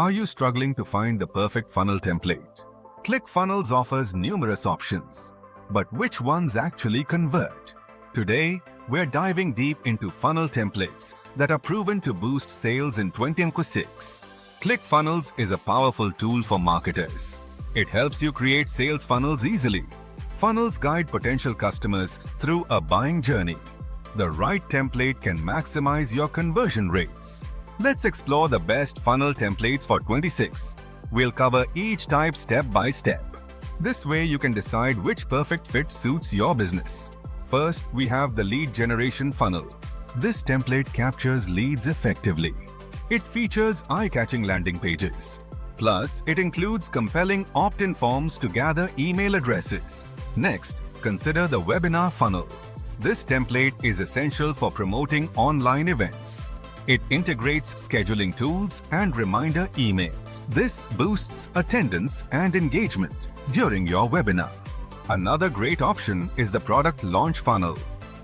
Are you struggling to find the perfect funnel template? ClickFunnels offers numerous options, but which ones actually convert? Today, we're diving deep into funnel templates that are proven to boost sales in 2026. ClickFunnels is a powerful tool for marketers. It helps you create sales funnels easily. Funnels guide potential customers through a buying journey. The right template can maximize your conversion rates. Let's explore the best funnel templates for 26. We'll cover each type step by step. This way you can decide which perfect fit suits your business. First, we have the lead generation funnel. This template captures leads effectively. It features eye-catching landing pages. Plus, it includes compelling opt-in forms to gather email addresses. Next, consider the webinar funnel. This template is essential for promoting online events. It integrates scheduling tools and reminder emails. This boosts attendance and engagement during your webinar. Another great option is the product launch funnel.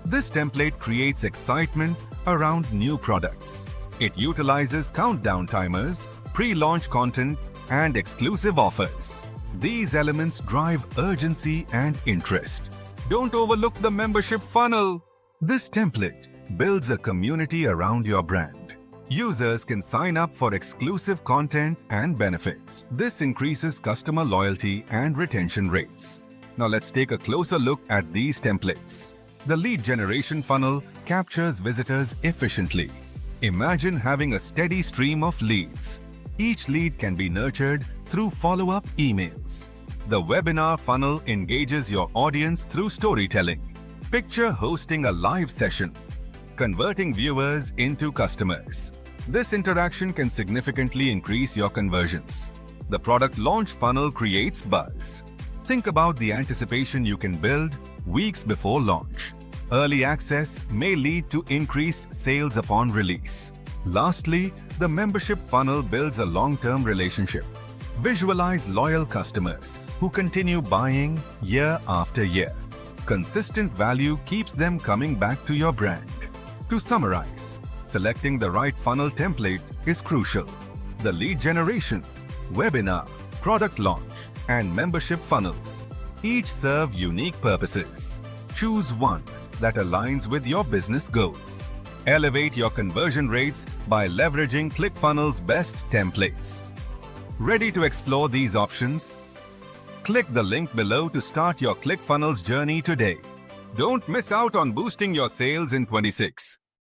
This template creates excitement around new products. It utilizes countdown timers, pre-launch content, and exclusive offers. These elements drive urgency and interest. Don't overlook the membership funnel. This template builds a community around your brand. Users can sign up for exclusive content and benefits. This increases customer loyalty and retention rates. Now let's take a closer look at these templates. The lead generation funnel captures visitors efficiently. Imagine having a steady stream of leads. Each lead can be nurtured through follow-up emails. The webinar funnel engages your audience through storytelling. Picture hosting a live session, converting viewers into customers. This interaction can significantly increase your conversions. The product launch funnel creates buzz. Think about the anticipation you can build weeks before launch. Early access may lead to increased sales upon release. Lastly, the membership funnel builds a long-term relationship. Visualize loyal customers who continue buying year after year. Consistent value keeps them coming back to your brand. To summarize, selecting the right funnel template is crucial. The lead generation, webinar, product launch, and membership funnels each serve unique purposes. Choose one that aligns with your business goals. Elevate your conversion rates by leveraging ClickFunnels' best templates. Ready to explore these options? Click the link below to start your ClickFunnels journey today. Don't miss out on boosting your sales in 26.